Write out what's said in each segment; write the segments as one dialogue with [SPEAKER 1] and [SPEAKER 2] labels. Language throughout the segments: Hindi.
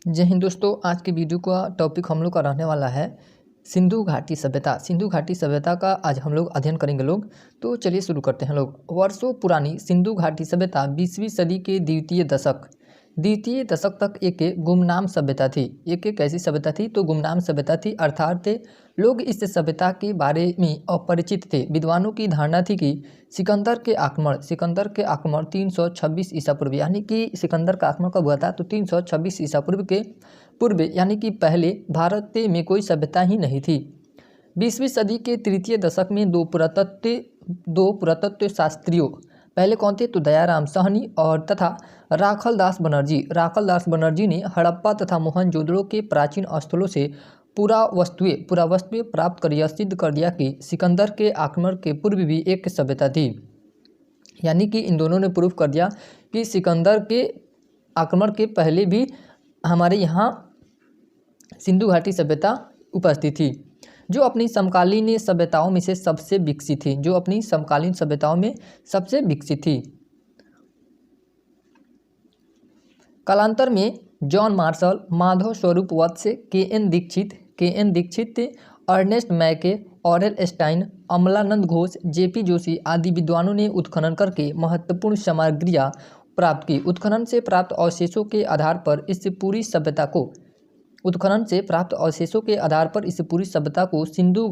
[SPEAKER 1] जय हिंद दोस्तों। आज की वीडियो का टॉपिक हम लोग का रहने वाला है सिंधु घाटी सभ्यता। सिंधु घाटी सभ्यता का आज हम लोग अध्ययन करेंगे तो चलिए शुरू करते हैं वर्षों पुरानी सिंधु घाटी सभ्यता 20वीं सदी के द्वितीय दशक तक एक गुमनाम सभ्यता थी। एक कैसी सभ्यता थी? तो गुमनाम सभ्यता थी, अर्थात लोग इस सभ्यता के बारे में अपरिचित थे। विद्वानों की धारणा थी कि सिकंदर के आक्रमण 326 ईसा पूर्व, यानी कि सिकंदर का आक्रमण कब हुआ था? तो 326 ईसा पूर्व के पूर्व, यानी कि पहले भारत में कोई सभ्यता ही नहीं थी। 20वीं सदी के तृतीय दशक में दो पुरातत्व शास्त्रियों, पहले कौन थे? तो दयाराम साहनी और तथा राखलदास बनर्जी ने हड़प्पा तथा मोहनजोदड़ो के प्राचीन स्थलों से पुरावस्तुएं प्राप्त कर यह सिद्ध कर दिया कि सिकंदर के आक्रमण के पूर्व भी एक सभ्यता थी। यानी कि इन दोनों ने प्रूव कर दिया कि सिकंदर के आक्रमण के पहले भी हमारे यहाँ सिंधु घाटी सभ्यता उपस्थित थी, जो अपनी समकालीन सभ्यताओं में से सबसे विकसित थी। कालांतर में John Marshall, Madhav Swarup Vats, K N. Dikshit, Ernest Mackay, Aurel Stein, Amalananda Ghosh, J P. Joshi आदि विद्वानों ने उत्खनन करके महत्वपूर्ण सामग्रियां प्राप्त की। उत्खनन से प्राप्त अवशेषों के आधार पर इस पूरी सभ्यता को सिंधु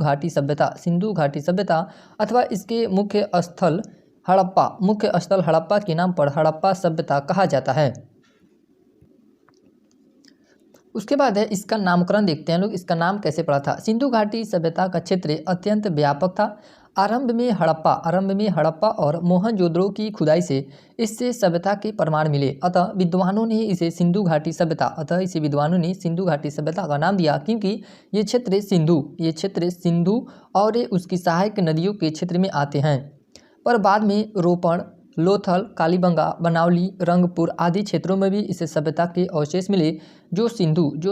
[SPEAKER 1] घाटी सभ्यता अथवा इसके मुख्य स्थल हड़प्पा के नाम पर हड़प्पा सभ्यता कहा जाता है। उसके बाद है इसका नामकरण। देखते हैं लोग इसका नाम कैसे पड़ा था। सिंधु घाटी सभ्यता का क्षेत्र अत्यंत व्यापक था। आरंभ में हड़प्पा और मोहनजोदड़ो की खुदाई से इससे सभ्यता के प्रमाण मिले। अतः विद्वानों ने इसे सिंधु घाटी सभ्यता का नाम दिया, क्योंकि ये क्षेत्र सिंधु और उसकी सहायक नदियों के क्षेत्र में आते हैं। पर बाद में रोपण, लोथल, कालीबंगा, बनावली, रंगपुर आदि क्षेत्रों में भी इस सभ्यता के अवशेष मिले, जो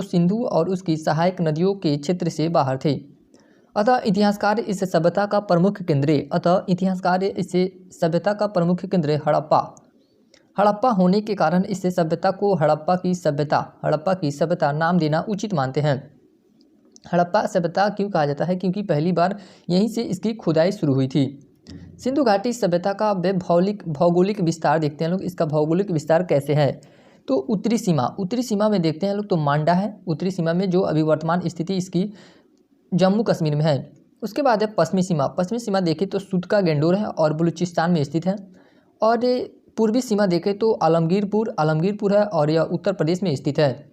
[SPEAKER 1] सिंधु और उसकी सहायक नदियों के क्षेत्र से बाहर थे। अतः इतिहासकार इस सभ्यता का प्रमुख केंद्र हड़प्पा होने के कारण इस सभ्यता को हड़प्पा की सभ्यता नाम देना उचित मानते हैं। हड़प्पा सभ्यता क्यों कहा जाता है? क्योंकि पहली बार यहीं से इसकी खुदाई शुरू हुई थी। सिंधु घाटी सभ्यता का भौगोलिक विस्तार देखते हैं लोग। इसका भौगोलिक विस्तार कैसे है? तो उत्तरी सीमा में देखते हैं लोग तो मांडा है। उत्तरी सीमा में जो अभी वर्तमान स्थिति इसकी जम्मू कश्मीर में है। उसके बाद है पश्चिमी सीमा देखें तो सुतका गेंडोर है और बलूचिस्तान में स्थित है। और पूर्वी सीमा देखें तो आलमगीरपुर है और यह उत्तर प्रदेश में स्थित है।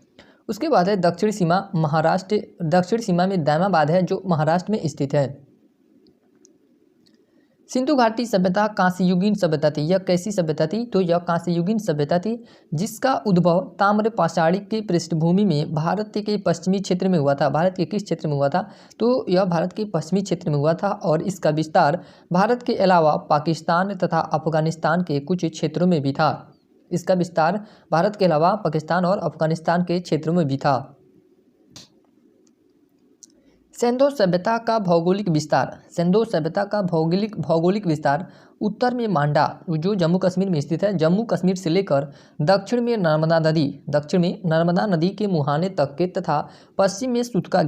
[SPEAKER 1] उसके बाद है दक्षिण सीमा में दामाबाद है, जो महाराष्ट्र में स्थित है। सिंधु घाटी सभ्यता कांस्ययुगीन सभ्यता थी। यह कैसी सभ्यता थी? तो यह कांस्ययुगीन सभ्यता थी, जिसका उद्भव ताम्र पाषाणी की पृष्ठभूमि में भारत के पश्चिमी क्षेत्र में हुआ था। भारत के किस क्षेत्र में हुआ था? तो यह भारत के पश्चिमी क्षेत्र में हुआ था और इसका विस्तार भारत के अलावा पाकिस्तान तथा अफगानिस्तान के कुछ क्षेत्रों में भी था। इसका विस्तार भारत के अलावा पाकिस्तान और अफगानिस्तान के क्षेत्रों में भी था। सिंधु सभ्यता का भौगोलिक विस्तार उत्तर में मांडा, जो जम्मू कश्मीर में स्थित है, जम्मू कश्मीर से लेकर दक्षिण में नर्मदा नदी के मुहाने तक के तथा पश्चिम में सुतका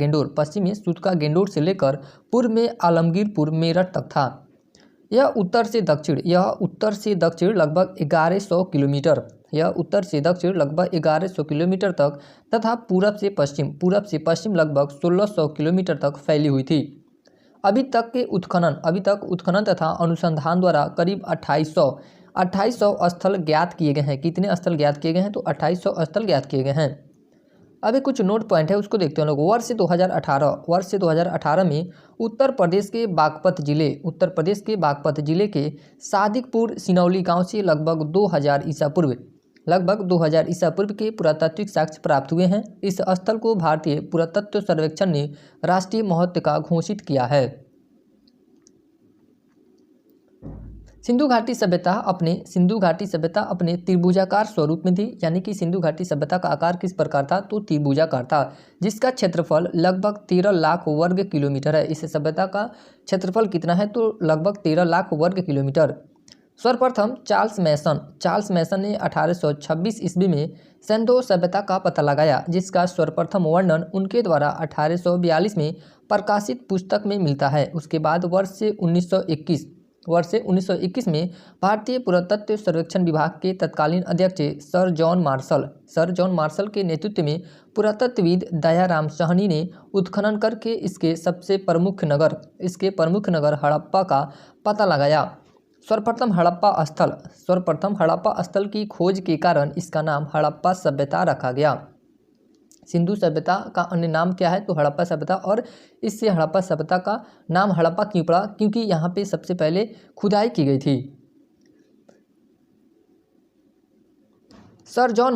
[SPEAKER 1] गेंडोर से लेकर पूर्व में आलमगीरपुर मेरठ तक था। यह उत्तर से दक्षिण लगभग 1100 किलोमीटर तक तथा पूरब से पश्चिम लगभग 1600 किलोमीटर तक फैली हुई थी। अभी तक उत्खनन तथा अनुसंधान द्वारा करीब 2800 स्थल ज्ञात किए गए हैं। कितने स्थल ज्ञात किए गए हैं? तो 2800 स्थल ज्ञात किए गए हैं। अभी कुछ नोट पॉइंट है, उसको देखते हैं लोग। वर्ष 2018 में उत्तर प्रदेश के बागपत जिले के सादिकपुर सिनौली गांव से लगभग 2000 ईसा पूर्व के पुरातात्विक साक्ष्य प्राप्त हुए हैं। इस स्थल को भारतीय पुरातत्व सर्वेक्षण ने राष्ट्रीय महत्व का घोषित किया है। सिंधु घाटी सभ्यता अपने त्रिभुजाकार स्वरूप में थी। यानी कि सिंधु घाटी सभ्यता का आकार किस प्रकार था? तो त्रिभुजाकार था, जिसका क्षेत्रफल लगभग 13 लाख वर्ग किलोमीटर है। इस सभ्यता का क्षेत्रफल कितना है? तो लगभग 13 लाख वर्ग किलोमीटर। सर्वप्रथम चार्ल्स मैसन ने 1826 ईस्वी में सिंधु सभ्यता का पता लगाया, जिसका सर्वप्रथम वर्णन उनके द्वारा 1842 में प्रकाशित पुस्तक में मिलता है। उसके बाद वर्ष से 1921 में भारतीय पुरातत्व सर्वेक्षण विभाग के तत्कालीन अध्यक्ष सर जॉन मार्शल के नेतृत्व में पुरातत्वविद दयाराम साहनी ने उत्खनन करके इसके प्रमुख नगर हड़प्पा का पता लगाया। सर्वप्रथम हड़प्पा स्थल की खोज के कारण इसका नाम हड़प्पा सभ्यता रखा गया। सिंधु सभ्यता का अन्य नाम क्या है, तो हड़प्पा सभ्यता। और इससे हड़प्पा सभ्यता का नाम हड़प्पा क्यों पड़ा, क्योंकि यहाँ पे सबसे पहले खुदाई की गई थी। सर जॉन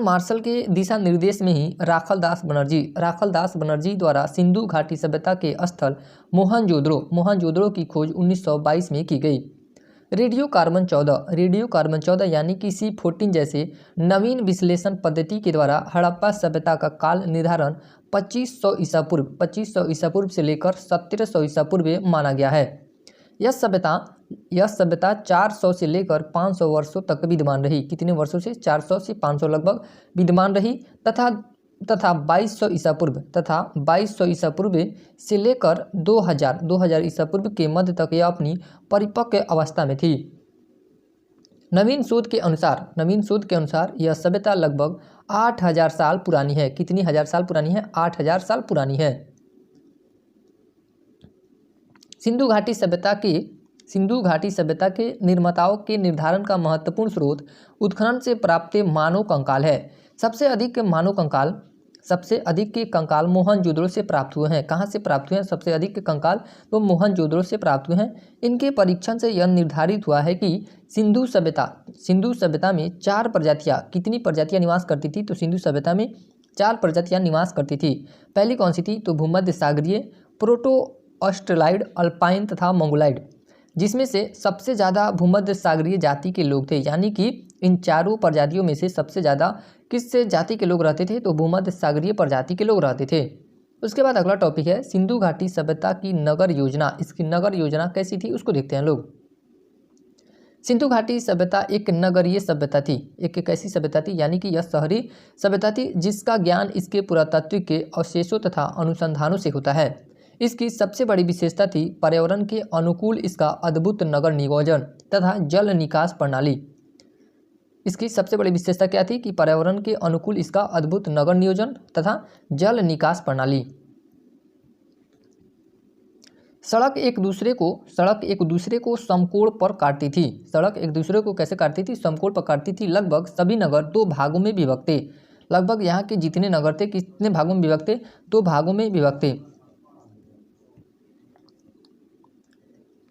[SPEAKER 1] मार्शल के दिशा निर्देश में ही राखल दास बनर्जी द्वारा सिंधु घाटी सभ्यता के स्थल मोहनजोदड़ो की खोज 1922 में की गई। रेडियो कार्बन 14 यानी कि C14 जैसे नवीन विश्लेषण पद्धति के द्वारा हड़प्पा सभ्यता का काल निर्धारण 2500 ईसा पूर्व से लेकर 1700 ईसा पूर्व माना गया है। यह सभ्यता 400 से लेकर 500 वर्षों तक विद्यमान रही। कितने वर्षों से? 400 से 500 लगभग विद्यमान रही तथा 2200 ईसा पूर्व से लेकर 2000 ईसा पूर्व के मध्य तक यह अपनी परिपक्व अवस्था में थी। नवीन शोध के अनुसार यह सभ्यता लगभग 8000 साल पुरानी है। कितनी हजार साल पुरानी है? 8000 साल पुरानी है। सिंधु घाटी सभ्यता के निर्माताओं के निर्धारण का महत्वपूर्ण स्रोत उत्खनन से प्राप्त मानव कंकाल है। सबसे अधिक के कंकाल मोहनजोदड़ो से प्राप्त हुए हैं। कहाँ से प्राप्त हुए हैं सबसे अधिक के कंकाल? तो मोहनजोदड़ो से प्राप्त हुए हैं। इनके परीक्षण से यह निर्धारित हुआ है कि सिंधु सभ्यता में 4 प्रजातियाँ, कितनी प्रजातियाँ निवास करती थी? तो सिंधु सभ्यता में 4 प्रजातियाँ निवास करती थी। पहली कौन सी थी? तो भूमध्य सागरीय, प्रोटो ऑस्ट्रेलाइड, अल्पाइन तथा मंगोलाइड, जिसमें से सबसे ज़्यादा भूमध्य सागरीय जाति के लोग थे। यानी कि इन चारों प्रजातियों में से सबसे ज़्यादा किस जाति के लोग रहते थे? तो भूमध्य सागरीय प्रजाति के लोग रहते थे। उसके बाद अगला टॉपिक है सिंधु घाटी सभ्यता की नगर योजना। इसकी नगर योजना कैसी थी उसको देखते हैं लोग। सिंधु घाटी सभ्यता एक नगरीय सभ्यता थी। एक कैसी सभ्यता थी? यानी कि यह शहरी सभ्यता थी, जिसका ज्ञान इसके पुरातात्विक के अवशेषों तथा अनुसंधानों से होता है। इसकी सबसे बड़ी विशेषता थी पर्यावरण के अनुकूल इसका अद्भुत नगर नियोजन तथा जल निकास प्रणाली। इसकी सबसे बड़ी विशेषता क्या थी? कि पर्यावरण के अनुकूल इसका अद्भुत नगर नियोजन तथा जल निकास प्रणाली। सड़क एक दूसरे को समकोण पर काटती थी। सड़क एक दूसरे को कैसे काटती थी? समकोण पर काटती थी। लगभग सभी नगर 2 भागों में विभक्त थे। लगभग यहाँ के जितने नगर थे कितने भागों में विभक्त थे? 2 भागों में विभक्त थे।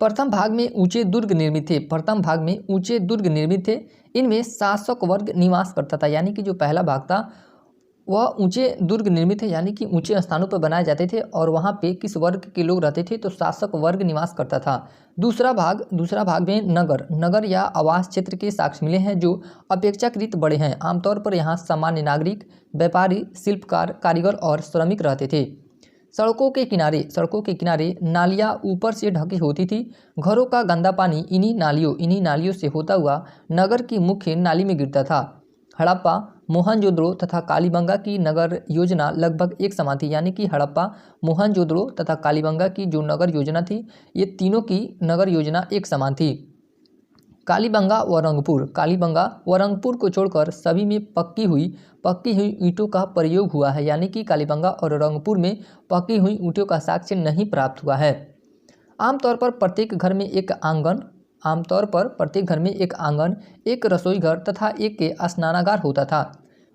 [SPEAKER 1] प्रथम भाग में ऊंचे दुर्ग निर्मित थे। इनमें शासक वर्ग निवास करता था। यानी कि जो पहला भाग था वह ऊंचे दुर्ग निर्मित है, यानी कि ऊंचे स्थानों पर बनाए जाते थे और वहाँ पे किस वर्ग के लोग रहते थे? तो शासक वर्ग निवास करता था। दूसरा भाग में नगर या आवास क्षेत्र के साक्ष्य मिले हैं जो अपेक्षाकृत बड़े हैं। आमतौर पर यहाँ सामान्य नागरिक, व्यापारी, शिल्पकार, कारीगर और श्रमिक रहते थे। सड़कों के किनारे नालियाँ ऊपर से ढकी होती थी। घरों का गंदा पानी इन्हीं नालियों से होता हुआ नगर की मुख्य नाली में गिरता था। हड़प्पा, मोहनजोदड़ो तथा कालीबंगा की नगर योजना लगभग एक समान थी। यानी कि हड़प्पा, मोहनजोदड़ो तथा कालीबंगा की जो नगर योजना थी, ये तीनों की नगर योजना एक समान थी। कालीबंगा व रंगपुर को छोड़कर सभी में पक्की हुई ईंटों का प्रयोग हुआ है। यानी कि कालीबंगा और रंगपुर में पक्की हुई ईंटों का साक्ष्य नहीं प्राप्त हुआ है। आमतौर पर प्रत्येक घर में एक आंगन, एक रसोई घर तथा एक स्नानागार होता था।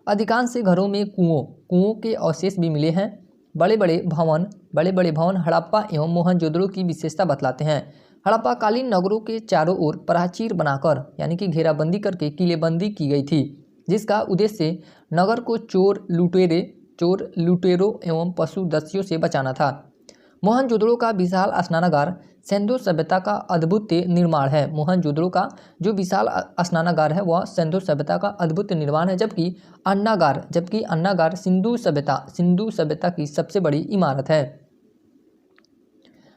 [SPEAKER 1] अधिकांश घरों में कुओं के अवशेष भी मिले हैं। बड़े बड़े भवन हड़प्पा एवं मोहनजोदड़ो की विशेषता बतलाते हैं। हड़प्पाकालीन नगरों के चारों ओर प्राचीर बनाकर, यानी कि घेराबंदी करके किलेबंदी की गई थी, जिसका उद्देश्य नगर को चोर लुटेरों एवं पशुदस्युओं से बचाना था। मोहनजोदड़ो का विशाल स्नानागार सिंधु सभ्यता का अद्भुत निर्माण है। मोहनजोदड़ो का जो विशाल स्नानागार है वह सिंधु सभ्यता का अद्भुत निर्माण है, जबकि अन्नागार सिंधु सभ्यता की सबसे बड़ी इमारत है।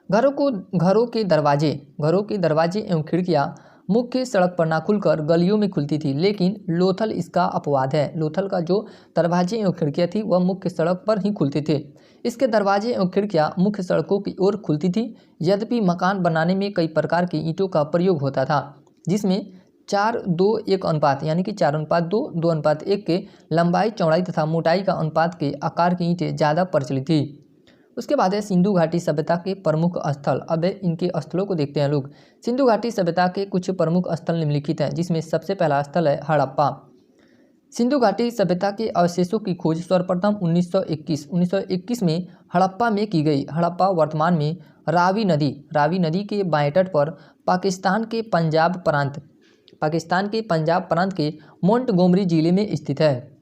[SPEAKER 1] घरों के दरवाजे एवं खिड़कियाँ मुख्य सड़क पर ना खुलकर गलियों में खुलती थी, लेकिन लोथल इसका अपवाद है। लोथल का जो दरवाजे एवं खिड़कियाँ थी वह मुख्य सड़क पर ही खुलते थे। इसके दरवाजे एवं खिड़कियाँ मुख्य सड़कों की ओर खुलती थी। यद्यपि मकान बनाने में कई प्रकार की ईंटों का प्रयोग होता था, जिसमें 4:2:1 अनुपात यानी कि 4:2, 2:1 के लंबाई, चौड़ाई तथा मोटाई का अनुपात के आकार की ईंटें ज़्यादा प्रचलित थी। उसके बाद है सिंधु घाटी सभ्यता के प्रमुख स्थल। अब इनके स्थलों को देखते हैं लोग। सिंधु घाटी सभ्यता के कुछ प्रमुख स्थल निम्नलिखित हैं, जिसमें सबसे पहला स्थल है हड़प्पा। सिंधु घाटी सभ्यता के अवशेषों की खोज सर्वप्रथम 1921 में हड़प्पा में की गई। हड़प्पा वर्तमान में रावी नदी के बाएं तट पर पाकिस्तान के पंजाब प्रांत के मोंटगोमरी जिले में स्थित है।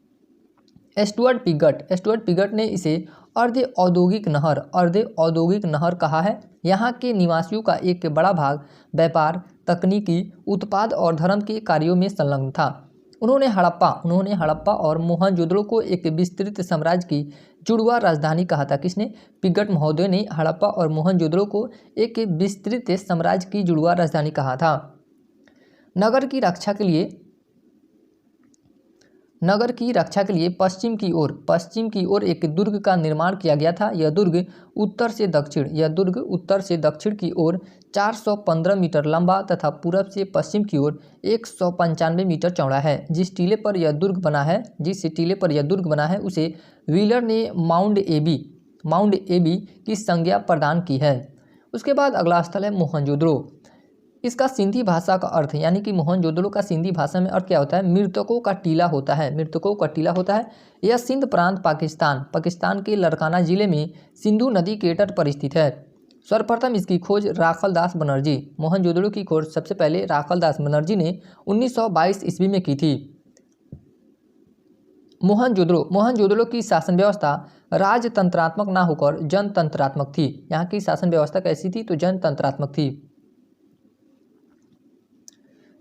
[SPEAKER 1] स्टुअर्ट पिगट ने इसे अर्ध औद्योगिक नहर कहा है। यहाँ के निवासियों का एक बड़ा भाग व्यापार, तकनीकी, उत्पाद और धर्म के कार्यों में संलग्न था। उन्होंने हड़प्पा और मोहनजोदड़ो को एक विस्तृत साम्राज्य की जुड़वा राजधानी कहा था। किसने? पिगट महोदय ने हड़प्पा और मोहनजोदड़ो को एक विस्तृत साम्राज्य की जुड़वा राजधानी कहा था। नगर की रक्षा के लिए पश्चिम की ओर एक दुर्ग का निर्माण किया गया था। यह दुर्ग उत्तर से दक्षिण की ओर 415 मीटर लंबा तथा पूरब से पश्चिम की ओर 195 मीटर चौड़ा है। जिस टीले पर यह दुर्ग बना है उसे व्हीलर ने माउंट एबी की संज्ञा प्रदान की है। उसके बाद अगला स्थल है मोहनजोदड़ो। इसका सिंधी भाषा का अर्थ यानी कि मोहनजोदड़ो का सिंधी भाषा में अर्थ क्या होता है? मृतकों का टीला होता है। यह सिंध प्रांत पाकिस्तान के लड़काना जिले में सिंधु नदी के तट पर स्थित है। सर्वप्रथम इसकी खोज राखलदास बनर्जी, मोहनजोदड़ो की खोज सबसे पहले राखलदास बनर्जी ने 1922 ईस्वी में की थी। मोहनजोदड़ो की शासन व्यवस्था राजतंत्रात्मक ना होकर जनतंत्रात्मक थी। यहाँ की शासन व्यवस्था कैसी थी? तो जनतंत्रात्मक थी।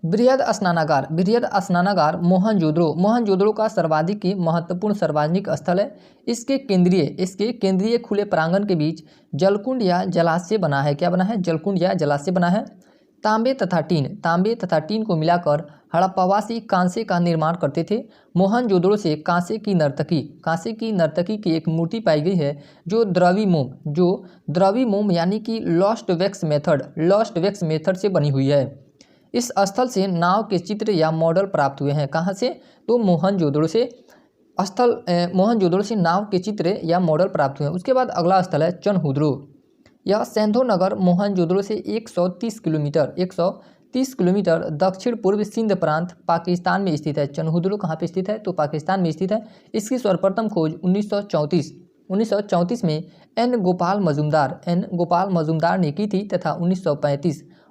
[SPEAKER 1] बृहद स्नानागार मोहनजोदड़ो का सर्वाधिक महत्वपूर्ण सार्वजनिक स्थल है। इसके केंद्रीय खुले प्रांगण के बीच जलकुंड या जलाशय बना है। क्या बना है? जलकुंड या जलाशय बना है। तांबे तथा टीन को मिलाकर हड़प्पावासी कांसे का निर्माण करते थे। मोहनजोदड़ो से कांसे की नर्तकी की एक मूर्ति पाई गई है, जो द्रवी मोम यानी कि लॉस्ट वैक्स मेथड से बनी हुई है। इस स्थल से नाव के चित्र या मॉडल प्राप्त हुए हैं। कहाँ से? तो मोहनजोदड़ो से नाव के चित्र या मॉडल प्राप्त हुए हैं। उसके बाद अगला स्थल है चनहुद्रो। यह सेंधो नगर मोहनजोदड़ो से 130 किलोमीटर दक्षिण पूर्व सिंध प्रांत पाकिस्तान में स्थित है। चनहुद्रो कहाँ पे स्थित है? तो पाकिस्तान में स्थित है। इसकी सर्वप्रथम खोज 1934 में एन गोपाल मजुमदार ने की थी तथा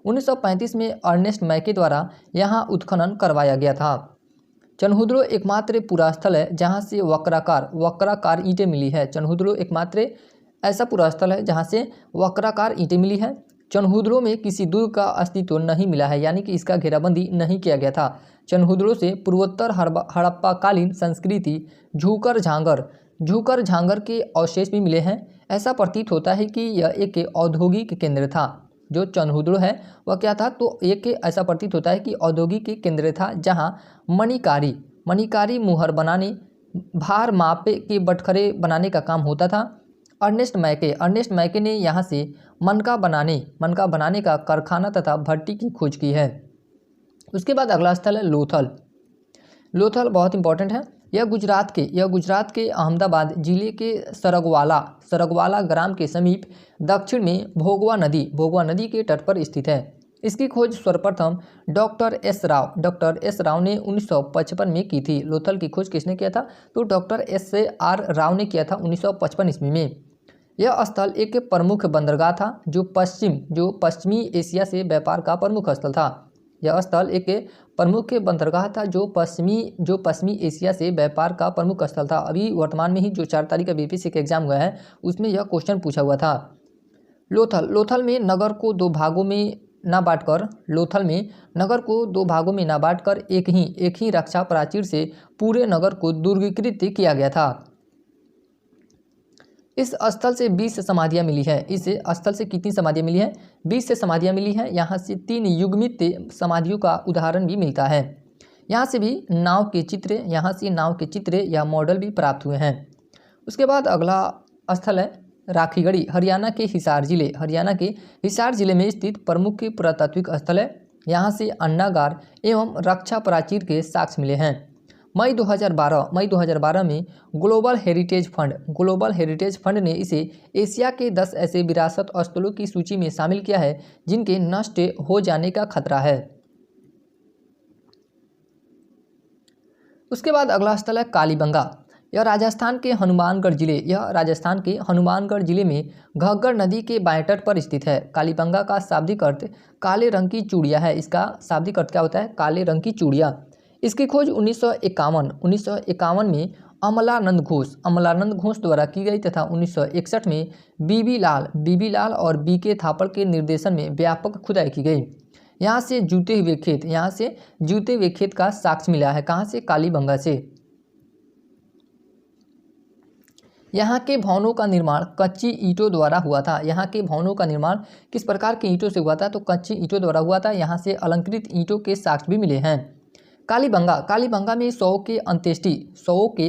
[SPEAKER 1] 1935 में अर्नेस्ट मैके द्वारा यहाँ उत्खनन करवाया गया था। चनहुद्रो एकमात्र पूरा स्थल है जहाँ से वक्राकार ईंटें मिली है। चनहुद्रो एकमात्र ऐसा पूरा स्थल है जहाँ से वक्राकार ईंटें मिली है। चनहुद्रो में किसी दुर्ग का अस्तित्व नहीं मिला है, यानी कि इसका घेराबंदी नहीं किया गया था। चनहुद्रो से पूर्वोत्तर हड़प्पाकालीन संस्कृति झूकर झांगर के अवशेष भी मिले हैं। ऐसा प्रतीत होता है कि यह एक औद्योगिक केंद्र था। जो चनहुद्रो है वह क्या था? तो एक ऐसा प्रतीत होता है कि औद्योगिक केंद्र था, जहाँ मणिकारी मुहर बनाने, भार मापे के बटखरे बनाने का काम होता था। अर्नेस्ट मैके ने यहाँ से मनका बनाने का कारखाना तथा भट्टी की खोज की है। उसके बाद अगला स्थल है लोथल बहुत इंपॉर्टेंट है। यह गुजरात के अहमदाबाद जिले के सरगवाला ग्राम के समीप दक्षिण में भोगवा नदी के तट पर स्थित है। इसकी खोज सर्वप्रथम डॉक्टर एस राव ने 1955 में की थी। लोथल की खोज किसने किया था? तो डॉक्टर SR राव ने किया था 1955 ईस्वी में। यह स्थल एक प्रमुख बंदरगाह था, जो पश्चिमी एशिया से व्यापार का प्रमुख स्थल था। यह स्थल एक प्रमुख बंदरगाह था जो पश्चिमी एशिया से व्यापार का प्रमुख स्थल था। अभी वर्तमान में ही जो 4 तारीख का BPSC का एग्जाम हुआ है उसमें यह क्वेश्चन पूछा हुआ था। लोथल में नगर को दो भागों में ना बांटकर एक ही रक्षा प्राचीर से पूरे नगर को दुर्गीकृत किया गया था। इस स्थल से 20 समाधियाँ मिली है। इस स्थल से कितनी समाधियाँ मिली हैं? 20 से समाधियाँ मिली हैं। यहाँ से 3 युग्मित समाधियों का उदाहरण भी मिलता है। यहाँ से भी नाव के चित्र, यहाँ से नाव के चित्र या मॉडल भी प्राप्त हुए हैं। उसके बाद अगला स्थल है राखीगढ़ी, हरियाणा के हिसार जिले। हरियाणा के हिसार जिले में स्थित प्रमुख पुरातात्विक स्थल है। यहाँ से अन्नागार एवं रक्षा प्राचीर के साक्ष्य मिले हैं। मई 2012 में ग्लोबल हेरिटेज फंड ने इसे एशिया के 10 ऐसे विरासत स्थलों की सूची में शामिल किया है जिनके नष्ट हो जाने का खतरा है। उसके बाद अगला स्थल है कालीबंगा। यह राजस्थान के हनुमानगढ़ जिले में घग्गर नदी के बाएं तट पर स्थित है। कालीबंगा का शाब्दिक अर्थ काले रंग की चूड़िया है। इसका शाब्दिक अर्थ क्या होता है? काले रंग की चूड़िया। इसकी खोज 1951 में अमलानंद घोष द्वारा की गई तथा 1961 में बीबी लाल और बीके थापड़ के निर्देशन में व्यापक खुदाई की गई। यहाँ से जूते हुए खेत का साक्ष्य मिला है। कहाँ से? कालीबंगा से। यहाँ के भवनों का निर्माण कच्ची ईंटों द्वारा हुआ था। यहाँ के भवनों का निर्माण किस प्रकार की ईंटों से हुआ था? तो कच्ची ईंटों द्वारा हुआ था। यहाँ से अलंकृत ईंटों के साक्ष्य भी मिले हैं। कालीबंगा में शवों के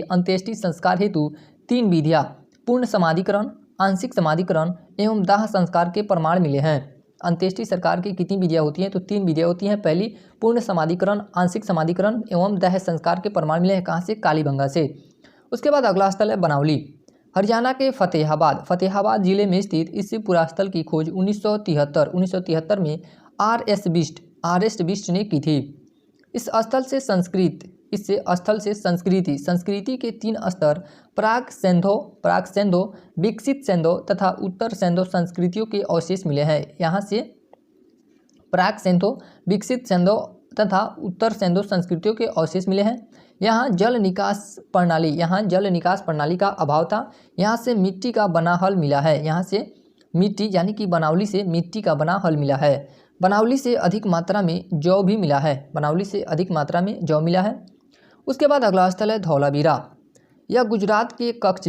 [SPEAKER 1] अंत्येष्टि संस्कार हेतु 3 विधियाँ पूर्ण समाधिकरण, आंशिक समाधिकरण एवं दाह संस्कार के प्रमाण मिले हैं। अंत्येष्टि संस्कार की कितनी विधियाँ होती हैं? तो 3 विधियाँ होती हैं। पहली पूर्ण समाधिकरण, आंशिक समाधिकरण एवं दाह संस्कार के प्रमाण मिले हैं। कहाँ से? कालीबंगा से। उसके बाद अगला स्थल है बनावली, हरियाणा के फतेहाबाद जिले में स्थित इस पुरास्थल की खोज 1973 में आर.एस. बिष्ट ने की थी। इस स्थल से संस्कृति के 3 स्तर प्राक सेंधो, विकसित सेंधो तथा उत्तर सेंधो संस्कृतियों के अवशेष मिले हैं। यहाँ से प्राक सेंधो, विकसित सेंधो तथा उत्तर सेंधो संस्कृतियों के अवशेष मिले हैं। यहाँ जल निकास प्रणाली का अभाव था। यहाँ से मिट्टी का बना हल मिला है। यहाँ से मिट्टी यानी कि बनावली से मिट्टी का बना हल मिला है। बनावली से अधिक मात्रा में जौ भी मिला है। उसके बाद अगला स्थल है धौलावीरा। यह गुजरात के कच्छ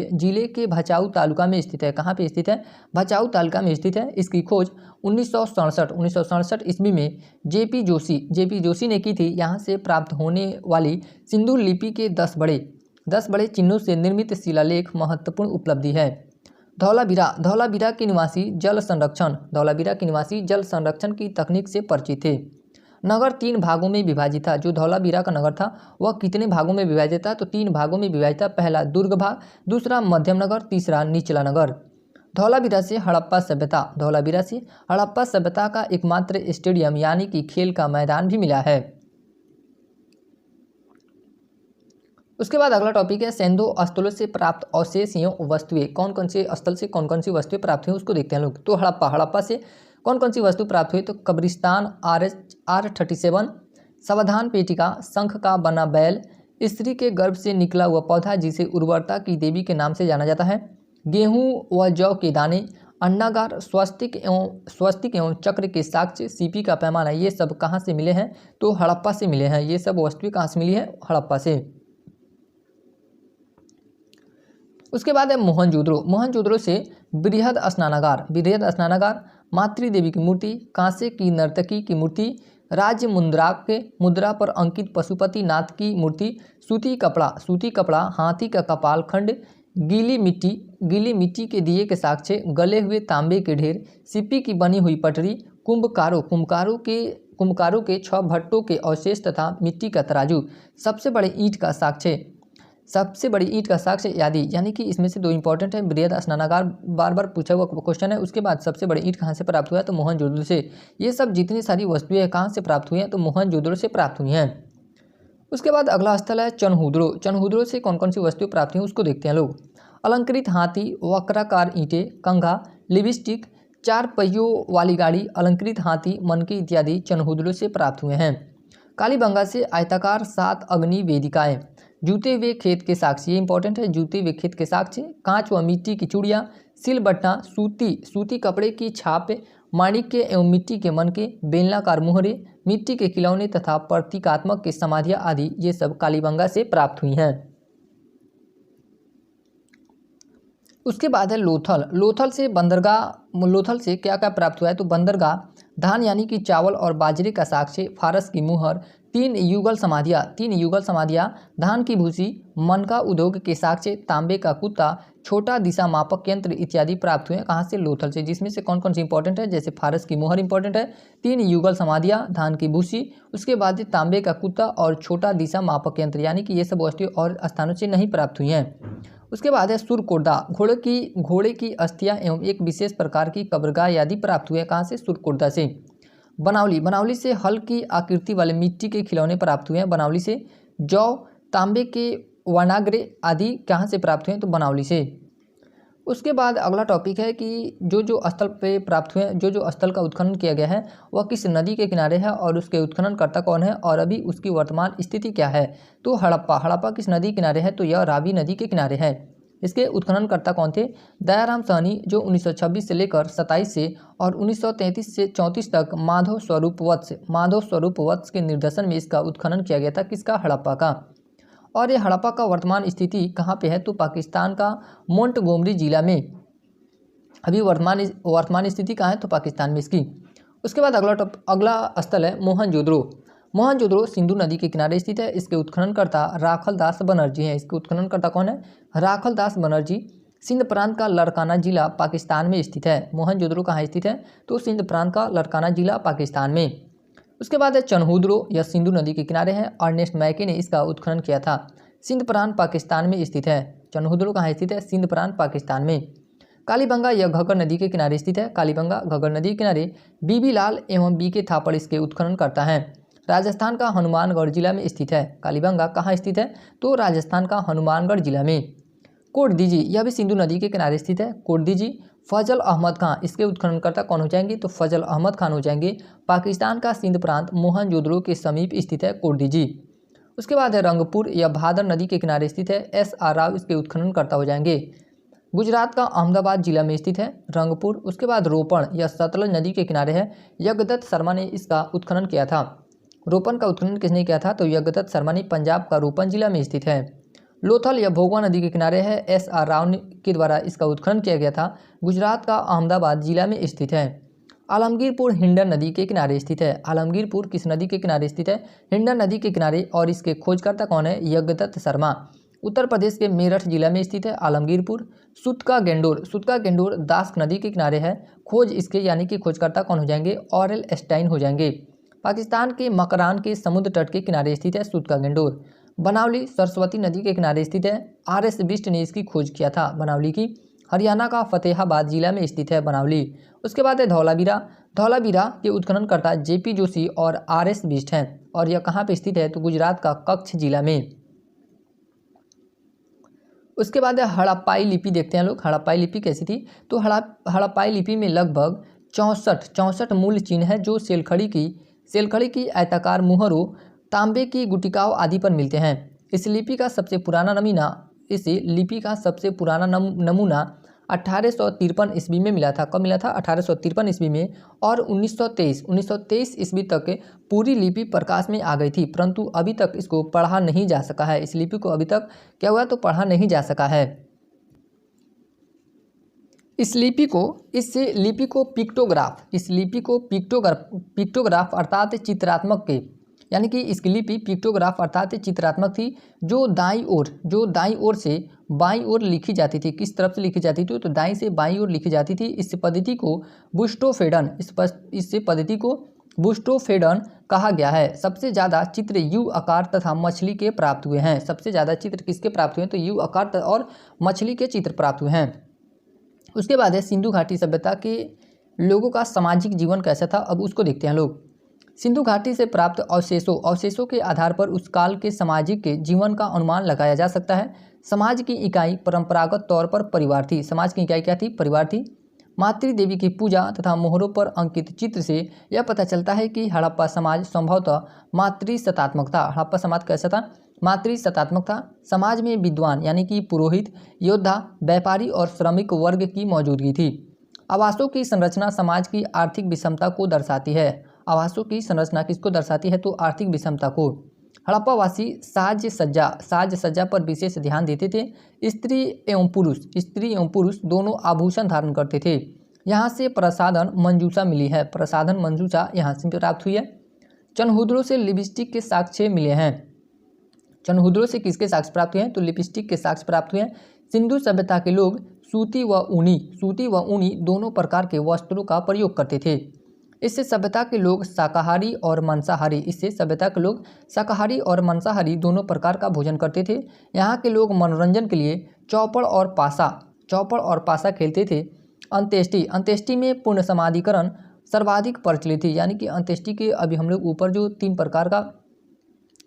[SPEAKER 1] जिले के भचाऊ तालुका में स्थित है। कहाँ पे स्थित है? भचाऊ तालुका में स्थित है। इसकी खोज 1967 ईस्वी में जेपी जोशी ने की थी। यहाँ से प्राप्त होने वाली सिंधु लिपि के 10 बड़े चिन्हों से निर्मित शिलालेख महत्वपूर्ण उपलब्धि है। धौलावीरा के निवासी जल संरक्षण की तकनीक से परिचित थे। नगर 3 भागों में विभाजित था। जो धौलावीरा का नगर था वह कितने भागों में विभाजित था? तो 3 भागों में विभाजित था। पहला दुर्ग भाग, दूसरा मध्यम नगर, तीसरा निचला नगर। धौलावीरा से हड़प्पा सभ्यता का एकमात्र स्टेडियम यानी कि खेल का मैदान भी मिला है। उसके बाद अगला टॉपिक है सेंधो स्थलों से प्राप्त अवशेष एवं वस्तुएं। कौन कौन से स्थल से कौन कौन सी वस्तुएं प्राप्त हुई उसको देखते हैं लोग। तो हड़प्पा से कौन कौन सी वस्तु प्राप्त हुई? तो कब्रिस्तान, R37, सावधान पेटिका, शंख का बना बैल, स्त्री के गर्भ से निकला हुआ पौधा जिसे उर्वरता की देवी के नाम से जाना जाता है, गेहूं व जौ के दाने, अन्नागार, स्वस्तिक एवं चक्र के साक्ष्य, सीपी का पैमाना, ये सब कहाँ से मिले हैं? तो हड़प्पा से मिले हैं। ये सब वस्तुएं कहाँ से मिली है? हड़प्पा से। उसके बाद है मोहनजोदड़ो से बृहद स्नानागार, मातृदेवी की मूर्ति, कांसे की नर्तकी की मूर्ति, राज्य मुद्रा पर अंकित पशुपति नाथ की मूर्ति, सूती कपड़ा, हाथी का कपाल खंड, गीली मिट्टी के दिए के साक्ष्य, गले हुए तांबे के ढेर, सिप्पी की बनी हुई पटरी, कुम्भकारों के 6 भट्टों के अवशेष तथा मिट्टी का तराजू, सबसे बड़ी ईंट का साक्ष्य आदि। यानी कि इसमें से 2 इंपॉर्टेंट है। बृहद स्नानागार बार पूछा हुआ क्वेश्चन है। उसके बाद सबसे बड़ी ईंट कहाँ से प्राप्त हुआ है? तो मोहनजोदड़ो से। ये सब जितनी सारी वस्तुएं कहाँ से प्राप्त हुई हैं? तो मोहनजोदड़ो से प्राप्त हुई हैं। उसके बाद अगला स्थल है चनहुद्रो से कौन कौन सी वस्तुएं प्राप्त हुई उसको देखते हैं लोग। अलंकृत हाथी, वक्राकार ईंटें, कंघा, लिपस्टिक, 4 पहियों वाली गाड़ी, अलंकृत हाथी, मनके इत्यादि चनहुद्रो से प्राप्त हुए हैं। कालीबंगा से आयताकार 7 अग्नि वेदिकाएं, जूते हुए खेत के साक्ष्य, ये इंपॉर्टेंट है। जूते हुए खेत के साक्ष्य, कांच व मिट्टी की चूड़ियाँ, सिलबट्टा, सूती कपड़े की छाप, माणिक्य एवं मिट्टी के मनके, बेलनाकार मुहरे, मिट्टी के खिलौने तथा प्रतीकात्मक के समाधियाँ आदि, ये सब कालीबंगा से प्राप्त हुई हैं। उसके बाद है लोथल। लोथल से बंदरगाह, लोथल से क्या क्या प्राप्त हुआ है तो बंदरगाह, धान यानी कि चावल और बाजरे का साक्ष्य, फारस की मुहर, 3 युगल समाधियाँ, धान की भूसी, मनका उद्योग के साक्ष्य, तांबे का कुत्ता, छोटा दिशा मापक यंत्र इत्यादि प्राप्त हुए हैं कहाँ से, लोथल से। जिसमें से कौन कौन सी इंपॉर्टेंट है, जैसे फारस की मुहर इंपॉर्टेंट है, 3 युगल समाधियाँ, धान की भूसी, उसके बाद तांबे का कुत्ता और छोटा दिशा मापक यंत्र, यानी कि ये सब वस्तुएं और स्थानों से नहीं प्राप्त हुई हैं। उसके बाद है सुरकोड्डा, घोड़े की अस्थियां एवं एक विशेष प्रकार की कब्रगाह आदि प्राप्त हुए कहाँ से, सुरकोड्डा से। बनावली से हल की आकृति वाले मिट्टी के खिलौने प्राप्त हुए हैं बनावली से। जौ, तांबे के वनाग्रे आदि कहाँ से प्राप्त हुए हैं तो बनावली से। उसके बाद अगला टॉपिक है कि जो स्थल पे प्राप्त हुए, जो स्थल का उत्खनन किया गया है वह किस नदी के किनारे है और उसके उत्खननकर्ता कौन है और अभी उसकी वर्तमान स्थिति क्या है। तो हड़प्पा किस नदी किनारे है तो यह रावी नदी के किनारे है। इसके उत्खननकर्ता कौन थे, दयाराम साहनी, जो 1926 से लेकर 27 से और 1933 से 34 तक माधव स्वरूप वत्स के निर्देशन में इसका उत्खनन किया गया था, किसका, हड़प्पा का। और ये हड़प्पा का वर्तमान स्थिति कहाँ पे है तो पाकिस्तान का मोंटगोमरी जिला में। अभी वर्तमान स्थिति कहाँ है तो पाकिस्तान में इसकी। उसके बाद अगला स्थल है मोहनजोदड़ो सिंधु नदी के किनारे स्थित है। इसके उत्खननकर्ता राखल दास बनर्जी हैं। इसके उत्खननकर्ता कौन है, राखल दास बनर्जी। सिंध प्रांत का लड़काना जिला पाकिस्तान में स्थित है। मोहनजोदड़ो कहाँ स्थित है तो सिंध प्रांत का लड़काना जिला पाकिस्तान में। उसके बाद है चनहुद्रो, यह सिंधु नदी के किनारे है। अर्नेस्ट मैके ने इसका उत्खनन किया था। सिंध प्रांत पाकिस्तान में स्थित है। चनहुद्रो कहाँ स्थित है, सिंध प्रांत पाकिस्तान में। कालीबंगा, यह घग्गर नदी के किनारे स्थित है। कालीबंगा घग्गर नदी के किनारे बीबी लाल एवं बीके थापड़ इसके उत्खनन करता है। राजस्थान का हनुमानगढ़ जिला में स्थित है। कालीबंगा कहाँ स्थित है तो राजस्थान का हनुमानगढ़ जिला में। कोटदीजी, यह भी सिंधु नदी के किनारे स्थित है। कोटदीजी, फजल अहमद खां, इसके उत्खननकर्ता कौन हो जाएंगे तो फजल अहमद खान हो जाएंगे। पाकिस्तान का सिंध प्रांत मोहनजोदड़ो के समीप स्थित है कोटदीजी। उसके बाद है रंगपुर, यह भादर नदी के किनारे स्थित है। S.R. राव इसके उत्खननकर्ता हो जाएंगे। गुजरात का अहमदाबाद जिला में स्थित है रंगपुर। उसके बाद रोपण, यह सतलज नदी के किनारे है। यज्ञदत्त शर्मा ने इसका उत्खनन किया था। रोपण का उत्खनन किसने किया था तो यज्ञदत्त शर्मा ने। पंजाब का रोपण जिला में स्थित है। लोथल, यह भोगवा नदी के किनारे है। S.R. राव के द्वारा इसका उत्खनन किया गया था। गुजरात का अहमदाबाद जिला में स्थित है। आलमगीरपुर हिंडन नदी के किनारे स्थित है। आलमगीरपुर किस नदी के किनारे स्थित है, हिंडन नदी के किनारे। और इसके खोजकर्ता कौन है, यज्ञदत्त शर्मा। उत्तर प्रदेश के मेरठ जिला में स्थित है आलमगीरपुर। सुतका गेंडोर दास्क नदी के किनारे है। खोज इसके यानी कि खोजकर्ता कौन हो जाएंगे, ऑरेल स्टाइन हो जाएंगे। पाकिस्तान के मकरान के समुद्र तट के किनारे स्थित है सुतका गेंडोर। बनावली सरस्वती नदी के किनारे स्थित है। R.S. बिष्ट ने इसकी खोज किया था बनावली की। हरियाणा का फतेहाबाद जिला में स्थित है बनावली। उसके बाद है धौलावीरा के उत्खननकर्ता J.P. जोशी और R.S. बिष्ट हैं। और यह कहाँ पे स्थित है तो गुजरात का कच्छ जिला में। उसके बाद है हड़प्पाई लिपि, देखते हैं लोग हड़प्पाई लिपि कैसी थी तो हड़प्पाई लिपि में लगभग 64 मूल चिन्ह है जो सेलखड़ी की आयताकार मुहरों, तांबे की गुटिकाओं आदि पर मिलते हैं। इस लिपि का सबसे पुराना नमूना 1853 ईस्वी में मिला था। कब मिला था 1853 ईस्वी में। और 1923 ईस्वी तक पूरी लिपि प्रकाश में आ गई थी, परंतु अभी तक इसको पढ़ा नहीं जा सका है। इस लिपि को अभी तक क्या हुआ तो पढ़ा नहीं जा सका है। इस लिपि को पिक्टोग्राफ अर्थात चित्रात्मक के, यानी कि इसकी लिपि पिक्टोग्राफ अर्थात चित्रात्मक थी, जो दाईं ओर से बाईं ओर लिखी जाती थी। किस तरफ से लिखी जाती थी तो दाईं से बाईं ओर लिखी जाती थी। इस पद्धति को बुस्टोफेडन कहा गया है। सबसे ज़्यादा चित्र यू आकार तथा मछली के प्राप्त हुए हैं। सबसे ज़्यादा चित्र किसके प्राप्त हुए हैं तो यू आकार और मछली के चित्र प्राप्त हुए हैं। उसके बाद है सिंधु घाटी सभ्यता के लोगों का सामाजिक जीवन कैसा था, अब उसको देखते हैं लोग। सिंधु घाटी से प्राप्त अवशेषों के आधार पर उस काल के सामाजिक के जीवन का अनुमान लगाया जा सकता है। समाज की इकाई परंपरागत तौर पर परिवार थी। समाज की इकाई क्या थी, परिवार थी। मातृ देवी की पूजा तथा मोहरों पर अंकित चित्र से यह पता चलता है कि हड़प्पा समाज संभवतः मातृसत्तात्मक था। हड़प्पा समाज कैसा था, मातृसत्तात्मक था। समाज में विद्वान यानी कि पुरोहित, योद्धा, व्यापारी और श्रमिक वर्ग की मौजूदगी थी। आवासों की संरचना समाज की आर्थिक विषमता को दर्शाती है। आवासों की संरचना किसको दर्शाती है तो आर्थिक विषमता को। हड़प्पावासी साज सज्जा पर विशेष ध्यान देते थे। स्त्री एवं पुरुष दोनों आभूषण धारण करते थे। यहाँ से प्रसाधन मंजूषा मिली है, प्रसाधन मंजूषा यहाँ से प्राप्त हुई है। चनहुद्रों से लिपस्टिक के साक्ष्य मिले हैं। चनहुद्रों से किसके साक्ष्य प्राप्त हुए हैं? तो लिपस्टिक के साक्ष्य प्राप्त हुए हैं। सिंधु सभ्यता के लोग सूती व ऊनी दोनों प्रकार के वस्त्रों का प्रयोग करते थे। इससे सभ्यता के लोग शाकाहारी और मांसाहारी दोनों प्रकार का भोजन करते थे। यहाँ के लोग मनोरंजन के लिए चौपड़ और पासा खेलते थे। अंत्येष्टि में पूर्ण समाधिकरण सर्वाधिक प्रचलित थी। यानी कि अंत्येष्टि के अभी हम लोग ऊपर जो 3 प्रकार का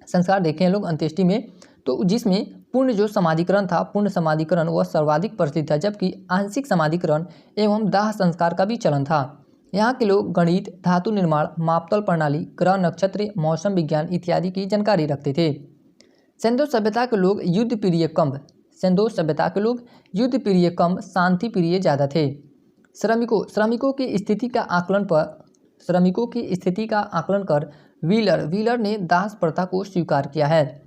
[SPEAKER 1] संस्कार देखे हैं लोग अंत्येष्टि में, तो जिसमें पूर्ण जो समाधिकरण था, पूर्ण समाधिकरण वह सर्वाधिक प्रचलित था, जबकि आंशिक समाधिकरण एवं दाह संस्कार का भी चलन था। यहाँ के लोग गणित, धातु निर्माण, मापतल प्रणाली, ग्रह नक्षत्र, मौसम विज्ञान इत्यादि की जानकारी रखते थे। सिंधु सभ्यता के लोग युद्ध प्रिय कम शांति प्रिय ज़्यादा थे। श्रमिकों की स्थिति का आकलन कर व्हीलर ने दास प्रथा को स्वीकार किया है।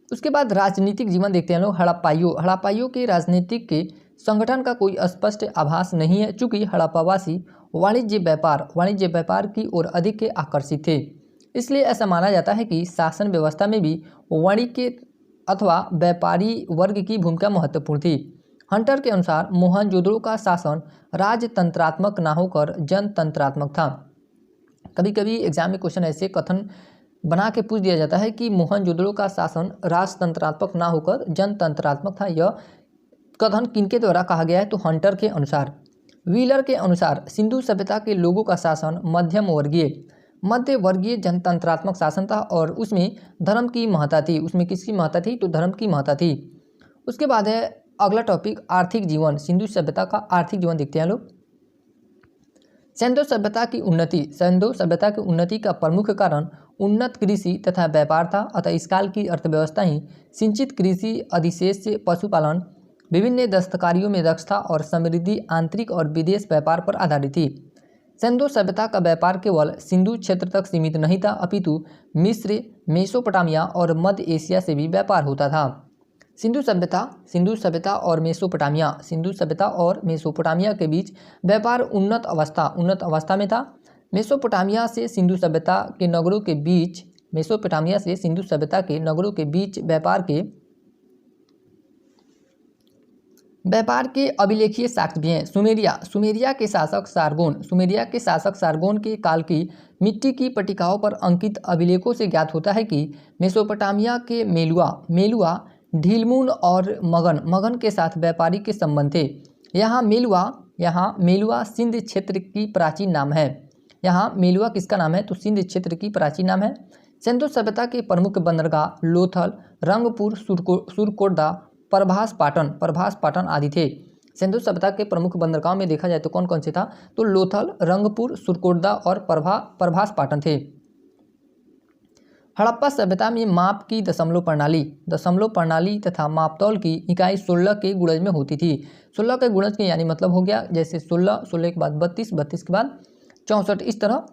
[SPEAKER 1] उसके बाद राजनीतिक जीवन देखते हैं लोग। हड़प्पाइयों के राजनीतिक के संगठन का कोई स्पष्ट आभास नहीं है, चूँकि हड़प्पावासी वाणिज्य व्यापार की ओर अधिक के आकर्षित थे। इसलिए ऐसा माना जाता है कि शासन व्यवस्था में भी वाणिज्य अथवा व्यापारी वर्ग की भूमिका महत्वपूर्ण थी। हंटर के अनुसार मोहनजोदड़ो का शासन राजतंत्रात्मक न होकर जनतंत्रात्मक था। कभी कभी एग्जाम में क्वेश्चन ऐसे कथन बना के पूछ दिया जाता है कि मोहनजोदड़ो का शासन राजतंत्रात्मक न होकर जनतंत्रात्मक था। यह कथन किनके द्वारा कहा गया है? तो हंटर के अनुसार। व्हीलर के अनुसार सिंधु सभ्यता के लोगों का शासन मध्य वर्गीय जनतंत्रात्मक शासन था और उसमें धर्म की महत्ता थी। उसमें किसकी महत्ता थी? तो धर्म की महत्ता थी। उसके बाद है अगला टॉपिक आर्थिक जीवन। सिंधु सभ्यता का आर्थिक जीवन देखते हैं लोग। सिंधु सभ्यता की उन्नति का प्रमुख कारण उन्नत कृषि तथा व्यापार था। अतः इस काल की अर्थव्यवस्था ही सिंचित कृषि, अधिशेष से पशुपालन, विभिन्न दस्तकारियों में दक्षता और समृद्धि, आंतरिक और विदेश व्यापार पर आधारित थी। सिंधु सभ्यता का व्यापार केवल सिंधु क्षेत्र तक सीमित नहीं था, अपितु मिस्र, मेसोपोटामिया और मध्य एशिया से भी व्यापार होता था। सिंधु सभ्यता और मेसोपोटामिया के बीच व्यापार उन्नत अवस्था में था। मेसोपोटामिया से सिंधु सभ्यता के नगरों के बीच व्यापार के अभिलेखीय साक्ष्य भी हैं। सुमेरिया के शासक सारगोन के काल की मिट्टी की पट्टिकाओं पर अंकित अभिलेखों से ज्ञात होता है कि मेसोपोटामिया के मेलुआ, ढीलमुन और मगन के साथ व्यापारी के संबंध थे। यहाँ मेलुआ सिंध क्षेत्र की प्राचीन नाम है। यहाँ मेलुआ किसका नाम है? तो सिंध क्षेत्र की प्राचीन नाम है। सिंधु सभ्यता के प्रमुख बंदरगाह लोथल, रंगपुर, सुरकोटदा, प्रभास पाटन आदि थे। सिंधु सभ्यता के प्रमुख बंदरगाहों में देखा जाए तो कौन कौन से था? तो लोथल, रंगपुर, सुरकोटदा और प्रभास पाटन थे। हड़प्पा सभ्यता में माप की दशमलव प्रणाली तथा मापतौल की इकाई 16 के गुणज में होती थी। 16 के गुणज के यानी मतलब हो गया जैसे 16 के बाद 32 के बाद 64, इस तरह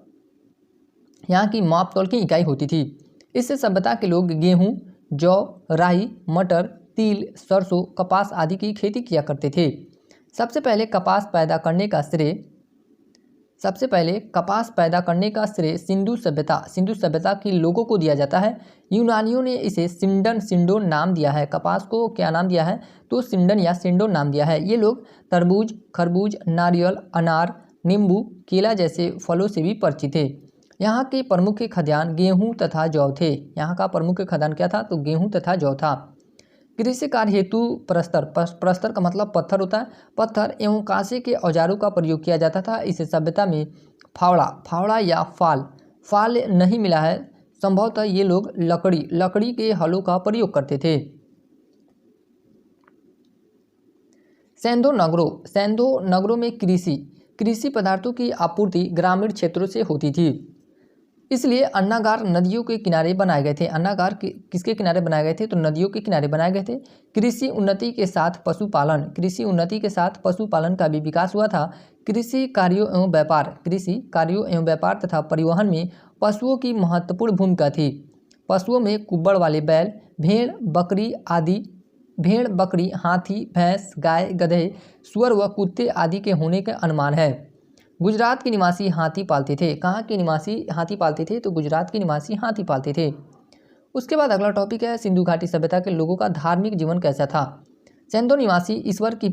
[SPEAKER 1] यहाँ की मापतौल की इकाई होती थी। इससे सभ्यता के लोग गेहूँ, जौ, राई, मटर, तिल, सरसों, कपास आदि की खेती किया करते थे। सबसे पहले कपास पैदा करने का श्रेय सिंधु सभ्यता के लोगों को दिया जाता है। यूनानियों ने इसे सिंडोन नाम दिया है। कपास को क्या नाम दिया है? तो सिंडोन नाम दिया है। ये लोग तरबूज, खरबूज, नारियल, अनार, नींबू, केला जैसे फलों से भी परिचित थे। यहाँ के प्रमुख खाद्यान्न गेहूँ तथा जौ थे। यहाँ का प्रमुख खाद्यान्न क्या था? तो गेहूँ तथा जौ था। कृषि कार्य हेतु प्रस्तर का मतलब पत्थर होता है। पत्थर एवं कांसे के औजारों का प्रयोग किया जाता था। इस सभ्यता में फावड़ा या फाल नहीं मिला है। संभवतः ये लोग लकड़ी के हलों का प्रयोग करते थे। सैंधो नगरों में कृषि पदार्थों की आपूर्ति ग्रामीण क्षेत्रों से होती थी। इसलिए अन्नागार नदियों के किनारे बनाए गए थे। अन्नागार किसके किनारे बनाए गए थे? तो नदियों के किनारे बनाए गए थे। कृषि उन्नति के साथ पशुपालन का भी विकास हुआ था। कृषि कार्यों एवं व्यापार तथा परिवहन में पशुओं की महत्वपूर्ण भूमिका थी। पशुओं में कुब्बड़ वाले बैल, भेड़, बकरी आदि, भेड़, बकरी, हाथी, भैंस, गाय, गधे, सुअर व कुत्ते आदि के होने का अनुमान है। गुजरात के निवासी हाथी पालते थे। कहाँ के निवासी हाथी पालते थे? तो गुजरात के निवासी हाथी पालते थे। उसके बाद अगला टॉपिक है सिंधु घाटी सभ्यता के लोगों का धार्मिक जीवन कैसा था। सिंधु निवासी ईश्वर की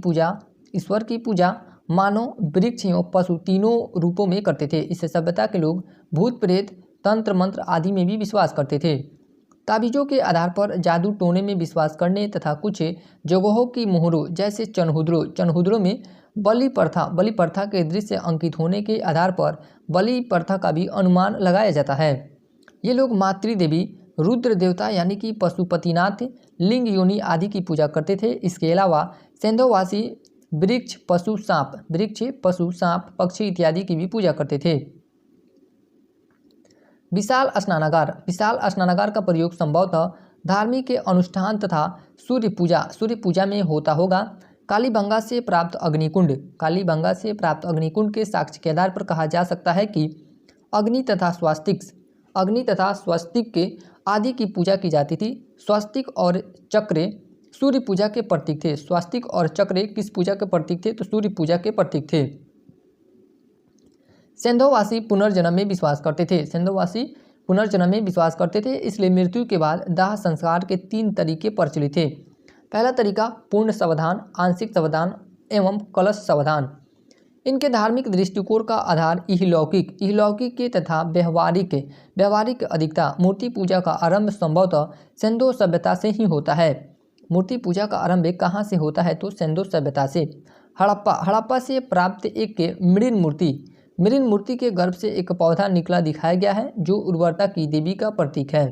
[SPEAKER 1] पूजा मानव, वृक्ष एवं पशु तीनों रूपों में करते थे। इस सभ्यता के लोग भूत प्रेत, तंत्र मंत्र आदि में भी विश्वास करते थे। ताबीजों के आधार पर जादू टोने में विश्वास करने तथा कुछ जगहों की मोहरों जैसे चनहुद्रों में बलि प्रथा के दृश्य अंकित होने के आधार पर बलि प्रथा का भी अनुमान लगाया जाता है। ये लोग मातृदेवी, रुद्र देवता यानी कि पशुपतिनाथ, लिंग योनि आदि की पूजा करते थे। इसके अलावा सिंधुवासी वृक्ष, पशु, सांप, पक्षी इत्यादि की भी पूजा करते थे। विशाल स्नानागार का प्रयोग संभवतः धार्मिक अनुष्ठान तथा सूर्य पूजा में होता होगा। कालीबंगा से प्राप्त अग्निकुंड के साक्ष्य के आधार पर कहा जा सकता है कि अग्नि तथा स्वस्तिक के आदि की पूजा की जाती थी। स्वस्तिक और चक्र सूर्य पूजा के प्रतीक थे। स्वस्तिक और चक्र किस पूजा के प्रतीक थे? तो सूर्य पूजा के प्रतीक थे। सिंधुवासी पुनर्जन्म में विश्वास करते थे। इसलिए मृत्यु के बाद दाह संस्कार के 3 तरीके प्रचलित थे। पहला तरीका पूर्ण सावधान, आंशिक सावधान एवं कलश सावधान। इनके धार्मिक दृष्टिकोण का आधार इहलौकिक के तथा व्यवहारिक अधिकता। मूर्ति पूजा का आरंभ संभवतः सिंधु सभ्यता से ही होता है। मूर्ति पूजा का आरंभ कहाँ से होता है? तो सिंधु सभ्यता से। हड़प्पा से प्राप्त एक मृण मूर्ति के गर्भ से एक पौधा निकला दिखाया गया है जो उर्वरता की देवी का प्रतीक है।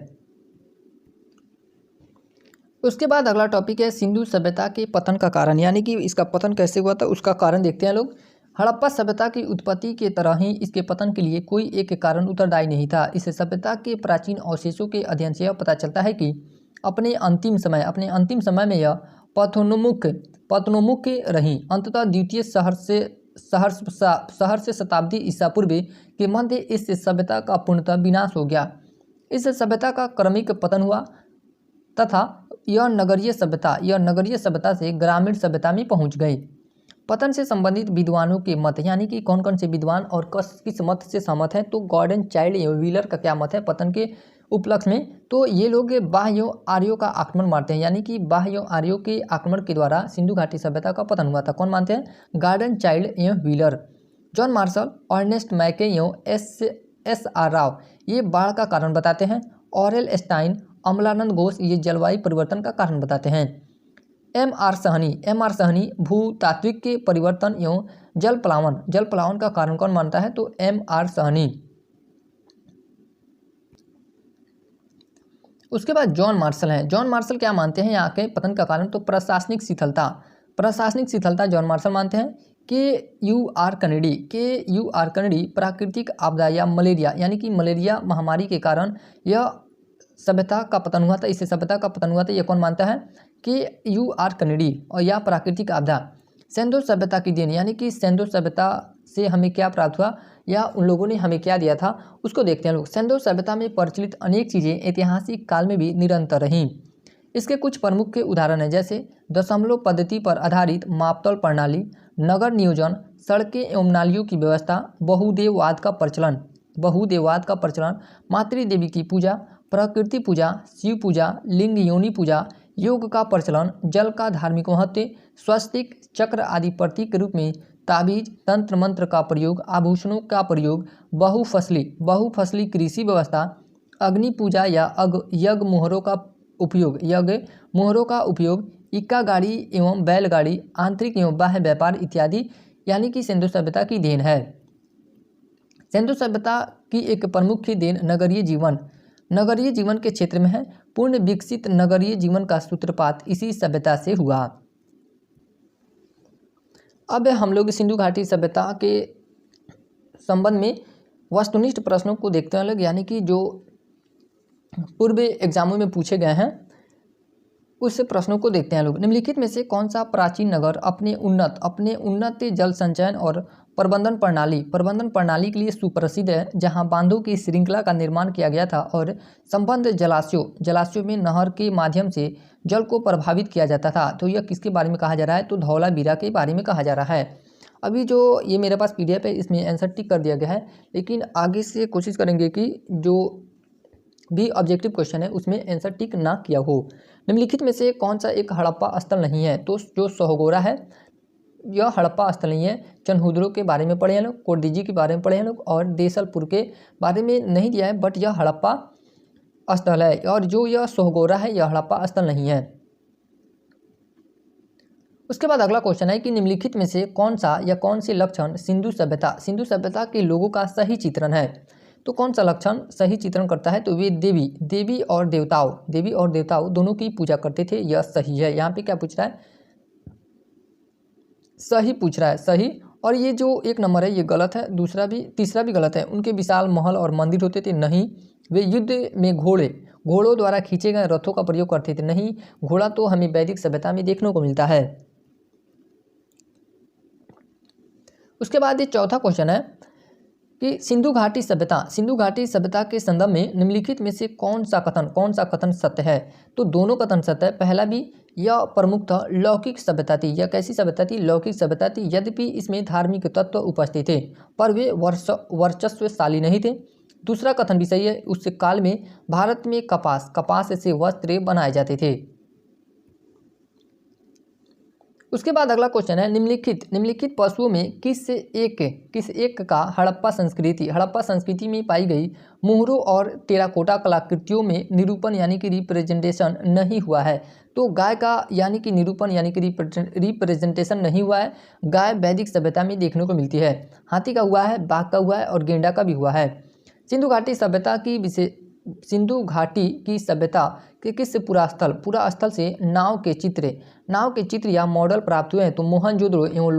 [SPEAKER 1] उसके बाद अगला टॉपिक है सिंधु सभ्यता के पतन का कारण, यानी कि इसका पतन कैसे हुआ था उसका कारण देखते हैं लोग। हड़प्पा सभ्यता की उत्पत्ति के तरह ही इसके पतन के लिए कोई एक कारण उत्तरदायी नहीं था। इस सभ्यता के प्राचीन अवशेषों के अध्ययन से यह पता चलता है कि अपने अंतिम समय में यह पतनोन्मुख रही। अंततः द्वितीय सहस्र शताब्दी ईसा पूर्व के मध्य इस सभ्यता का पूर्णतः विनाश हो गया। इस सभ्यता का क्रमिक पतन हुआ तथा यह नगरीय सभ्यता से ग्रामीण सभ्यता में पहुंच गई। पतन से संबंधित विद्वानों के मत, यानी कि कौन कौन से विद्वान और किस मत से सहमत हैं? तो गॉर्डन चाइल्ड एवं व्हीलर का क्या मत है पतन के उपलक्ष्य में? तो ये लोग बाह्य आर्यों का आक्रमण मानते हैं, यानी कि बाह्य आर्यों के आक्रमण के द्वारा सिंधु घाटी सभ्यता का पतन हुआ था। कौन मानते हैं? गॉर्डन चाइल्ड एवं व्हीलर। जॉन मार्शल, अर्नेस्ट मैके एवं एस.आर. राव ये बाढ़ का कारण बताते हैं। ऑरेल स्टाइन, अमलानंद घोष ये जलवायु परिवर्तन का कारण बताते हैं। एम.आर. सहनी भूतात्विक के परिवर्तन एवं जल प्लावन का कारण कौन मानता है? तो एम.आर. सहनी। उसके बाद जॉन मार्शल हैं। जॉन मार्शल क्या मानते हैं यहाँ के पतन का कारण? तो प्रशासनिक शिथिलता जॉन मार्शल मानते हैं। के.यू.आर. कनेडी प्राकृतिक आपदा या मलेरिया, यानी कि मलेरिया महामारी के कारण यह सभ्यता का पतन हुआ था। इससे सभ्यता का पतन हुआ था, यह कौन मानता है? के.यू.आर. कनेडी। और यह प्राकृतिक आपदा सिंधु सभ्यता की देन, यानी कि सिंधु सभ्यता से हमें क्या प्राप्त हुआ या उन लोगों ने हमें क्या दिया था उसको देखते हैं लोग। सिंधु सभ्यता में प्रचलित अनेक चीज़ें ऐतिहासिक काल में भी निरंतर रहीं। इसके कुछ प्रमुख के उदाहरण हैं, जैसे दशमलव पद्धति पर आधारित मापतौल प्रणाली, नगर नियोजन, सड़कें एवं नालियों की व्यवस्था, बहुदेववाद का प्रचलन, मातृदेवी की पूजा, प्रकृति पूजा, शिव पूजा, लिंग योनि पूजा, योग का प्रचलन, जल का धार्मिक महत्व, स्वस्तिक, चक्र आदि प्रतीक के रूप में ताबीज, तंत्र मंत्र का प्रयोग, आभूषणों का प्रयोग, बहुफसली कृषि व्यवस्था, अग्नि पूजा या यज्ञ मोहरों का उपयोग, इक्का गाड़ी एवं बैलगाड़ी, आंतरिक एवं बाह्य व्यापार इत्यादि, यानी कि सिंधु सभ्यता की देन है। सिंधु सभ्यता की एक प्रमुख देन नगरीय जीवन के क्षेत्र में है। पूर्ण विकसित नगरीय जीवन का सूत्रपात इसी सभ्यता से हुआ। अब हम लोग सिंधु घाटी सभ्यता के संबंध में वस्तुनिष्ठ प्रश्नों को देखते हैं लोग, यानी कि जो पूर्व एग्जामों में पूछे गए हैं उस प्रश्नों को देखते हैं लोग। निम्नलिखित में से कौन सा प्राचीन नगर अपने उन्नत जल संचयन और प्रबंधन प्रणाली के लिए सुप्रसिद्ध है, जहां बांधों की श्रृंखला का निर्माण किया गया था और संबद्ध जलाशयों में नहर के माध्यम से जल को प्रभावित किया जाता था। तो यह किसके बारे में कहा जा रहा है? तो धौलावीरा के बारे में कहा जा रहा है। अभी जो ये मेरे पास PDF है, इसमें आंसर टिक कर दिया गया है, लेकिन आगे से कोशिश करेंगे कि जो भी ऑब्जेक्टिव क्वेश्चन है उसमें आंसर टिक ना किया हो। निम्नलिखित में से कौन सा एक हड़प्पा स्थल नहीं है? तो जो सोहगोरा है यह हड़प्पा स्थल नहीं है। चनहुद्रो के बारे में पढ़े हैं लोग, कोडिजी के बारे में पढ़े हैं लोग, और देसलपुर के बारे में नहीं दिया है, बट यह हड़प्पा स्थल है। और जो यह सोहगोरा है यह हड़प्पा स्थल नहीं है। उसके बाद अगला क्वेश्चन है कि निम्नलिखित में से कौन सा या कौन से लक्षण सिंधु सभ्यता के लोगों का सही चित्रण है? तो कौन सा लक्षण सही चित्रण करता है? तो वे देवी और देवताओं दोनों की पूजा करते थे, यह सही है। यहाँ पे क्या पूछ रहा है? सही पूछ रहा है, सही। और ये जो 1 नंबर है ये गलत है, तीसरा भी गलत है। उनके विशाल महल और मंदिर होते थे, नहीं। वे युद्ध में घोड़ों द्वारा खींचे गए रथों का प्रयोग करते थे, नहीं। घोड़ा तो हमें वैदिक सभ्यता में देखने को मिलता है। उसके बाद ये चौथा क्वेश्चन है कि सिंधु घाटी सभ्यता के संदर्भ में निम्नलिखित में से कौन सा कथन सत्य है? तो दोनों कथन सत्य है। पहला भी, यह प्रमुखतः लौकिक सभ्यता थी। यह कैसी सभ्यता थी? लौकिक सभ्यता थी। यद्यपि इसमें धार्मिक तत्व उपस्थित थे, पर वे वर्चस्वशाली नहीं थे। दूसरा कथन भी सही है। उस काल में भारत में कपास से वस्त्र बनाए जाते थे। उसके बाद अगला क्वेश्चन है, निम्नलिखित पशुओं में किस एक का हड़प्पा संस्कृति में पाई गई मुहरों और टेराकोटा कलाकृतियों में निरूपण यानी कि रिप्रेजेंटेशन नहीं हुआ है? तो गाय का यानी कि निरूपण यानी कि रिप्रेजेंटेशन नहीं हुआ है। गाय वैदिक सभ्यता में देखने को मिलती है। हाथी का हुआ है, बाघ का हुआ है और गेंडा का भी हुआ है। सिंधु घाटी की सभ्यता के किस पुरा स्थल से नाव के चित्र या मॉडल प्राप्त हुए हैं? तो मोहनजोदड़ो एवं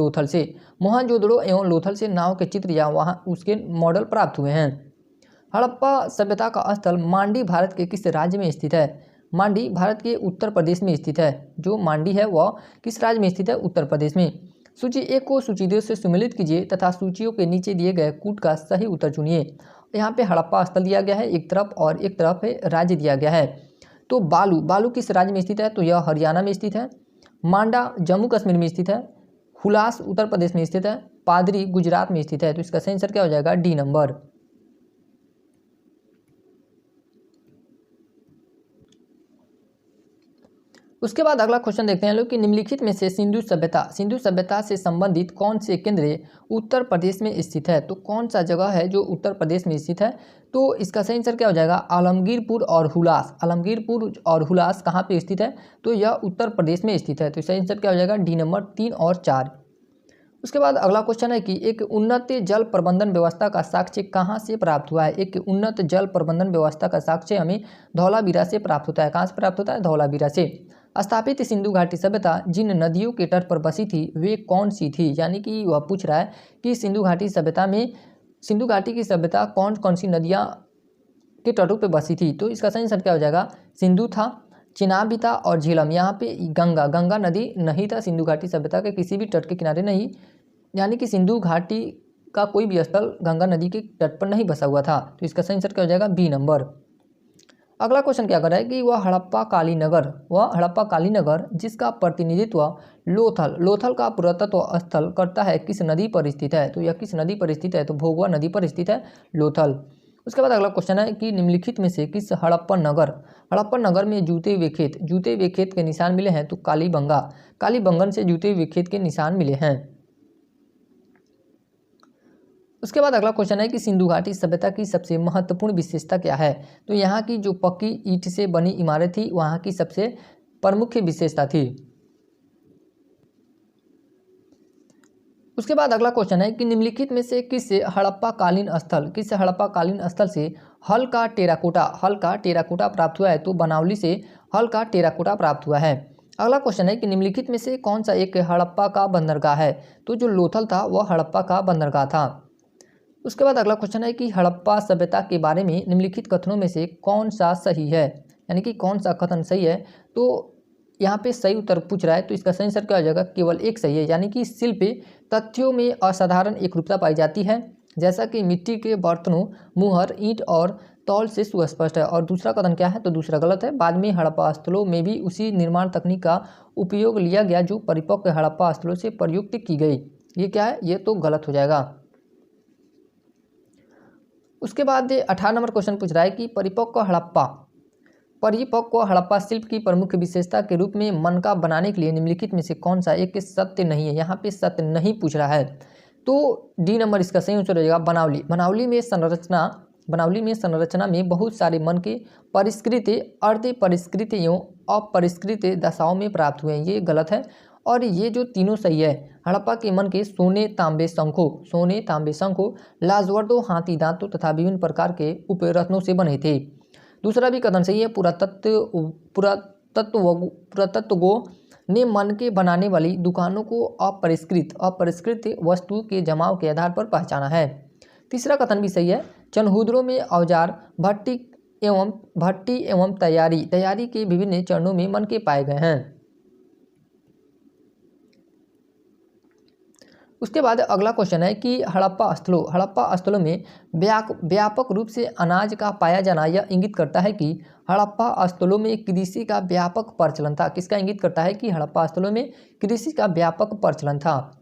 [SPEAKER 1] लोथल से नाव के चित्र या वहाँ उसके मॉडल प्राप्त हुए हैं। हड़प्पा सभ्यता का स्थल मांडी भारत के किस राज्य में स्थित है? मांडी भारत के उत्तर प्रदेश में स्थित है। जो मांडी है वह किस राज्य में स्थित है? उत्तर प्रदेश में। सूची 1 को सूची 2 से सम्मिलित कीजिए तथा सूचियों के नीचे दिए गए कूट का सही उत्तर चुनिए। यहाँ पे हड़प्पा स्थल दिया गया है एक तरफ, और एक तरफ है राज्य दिया गया है। तो बालू किस राज्य में स्थित है? तो यह हरियाणा में स्थित है। मांडा जम्मू कश्मीर में स्थित है। हुलास उत्तर प्रदेश में स्थित है। पादरी गुजरात में स्थित है। तो इसका सही आंसर क्या हो जाएगा? D number. उसके बाद अगला क्वेश्चन देखते हैं लोग कि निम्नलिखित में से सिंधु सभ्यता से संबंधित कौन से केंद्र उत्तर प्रदेश में स्थित है? तो कौन सा जगह है जो उत्तर प्रदेश में स्थित है? तो इसका सही आंसर क्या हो जाएगा? आलमगीरपुर और हुलास कहाँ पे स्थित है? तो यह उत्तर प्रदेश में स्थित है। तो सही आंसर क्या हो जाएगा? डी नंबर 3 और 4। उसके बाद अगला क्वेश्चन है कि एक उन्नत जल प्रबंधन व्यवस्था का साक्ष्य कहाँ से प्राप्त हुआ है? एक उन्नत जल प्रबंधन व्यवस्था का साक्ष्य हमें धौलावीरा से प्राप्त होता है। कहाँ से प्राप्त होता है? धौलावीरा से। स्थापित सिंधु घाटी सभ्यता जिन नदियों के तट पर बसी थी वे कौन सी थी? यानी कि वह पूछ रहा है कि सिंधु घाटी की सभ्यता कौन कौन सी नदियाँ के तटों पर बसी थी? तो इसका सही आंसर क्या हो जाएगा? सिंधु था, चिनाब भी था और झेलम। यहाँ पे गंगा नदी नहीं था सिंधु घाटी सभ्यता के किसी भी तट के किनारे नहीं, यानी कि सिंधु घाटी का कोई भी स्थल गंगा नदी के तट पर नहीं बसा हुआ था। तो इसका सही आंसर क्या हो जाएगा? B number. अगला क्वेश्चन क्या कर रहा है कि वह हड़प्पा काली नगर जिसका प्रतिनिधित्व लोथल का पुरातत्व स्थल करता है किस नदी पर स्थित है? तो यह किस नदी पर स्थित है? तो भोगवा नदी पर स्थित है लोथल। उसके बाद अगला क्वेश्चन है कि निम्नलिखित में से किस हड़प्पन नगर में जूते हुए खेत के निशान मिले हैं? तो कालीबंगन से जूते हुए खेत के निशान मिले हैं। उसके बाद अगला क्वेश्चन है कि सिंधु घाटी सभ्यता की सबसे महत्वपूर्ण विशेषता क्या है? तो यहाँ की जो पक्की ईंट से बनी इमारत थी वहाँ की सबसे प्रमुख विशेषता थी। उसके बाद अगला क्वेश्चन है कि निम्नलिखित में से किस हड़प्पा कालीन स्थल से हल का टेराकोटा प्राप्त हुआ है? तो बनावली से हल का टेराकोटा प्राप्त हुआ है। अगला क्वेश्चन है कि निम्नलिखित में से कौन सा एक हड़प्पा का बंदरगाह है? तो जो लोथल था वह हड़प्पा का बंदरगाह था। उसके बाद अगला क्वेश्चन है कि हड़प्पा सभ्यता के बारे में निम्नलिखित कथनों में से कौन सा सही है, यानी कि कौन सा कथन सही है? तो यहाँ पे सही उत्तर पूछ रहा है, तो इसका सही आंसर क्या हो जाएगा, केवल एक सही है। यानी कि शिल्प तथ्यों में असाधारण एकरूपता पाई जाती है, जैसा कि मिट्टी के बर्तनों, मुहर, ईंट और तौल से सुस्पष्ट है। और दूसरा कथन क्या है, तो दूसरा गलत है। बाद में हड़प्पा स्थलों में भी उसी निर्माण तकनीक का उपयोग लिया गया जो परिपक्व हड़प्पा स्थलों से प्रयुक्त की गई। ये क्या है, ये तो गलत हो जाएगा। उसके बाद 18 नंबर क्वेश्चन पूछ रहा है कि परिपक्व हड़प्पा शिल्प की प्रमुख विशेषता के रूप में मनका बनाने के लिए निम्नलिखित में से कौन सा एक सत्य नहीं है। यहाँ पे सत्य नहीं पूछ रहा है, तो डी नंबर इसका सही आंसर हो जाएगा, बनावली। बनावली में संरचना में बहुत सारे मन के परिष्कृत, अर्ध परिष्कृत एवं अपरिष्कृत दशाओं में प्राप्त हुए हैं। ये गलत है और ये जो तीनों सही है। हड़प्पा के मन के सोने तांबे शंखों, लाजवर्दों, हाथी दांतों तथा विभिन्न प्रकार के उपरत्नों से बने थे। दूसरा भी कथन सही है। पुरातत्वज्ञों ने मन के बनाने वाली दुकानों को अपरिष्कृत वस्तु के जमाव के आधार पर पहचाना है। तीसरा कथन भी सही है। चनहूदरों में औजार, भट्टी एवं तैयारी के विभिन्न चरणों में मन के पाए गए हैं। उसके बाद अगला क्वेश्चन है कि हड़प्पा स्थलों में व्यापक रूप से अनाज का पाया जाना यह इंगित करता है कि हड़प्पा स्थलों में कृषि का व्यापक प्रचलन था। किसका इंगित करता है कि हड़प्पा स्थलों में कृषि का व्यापक प्रचलन था।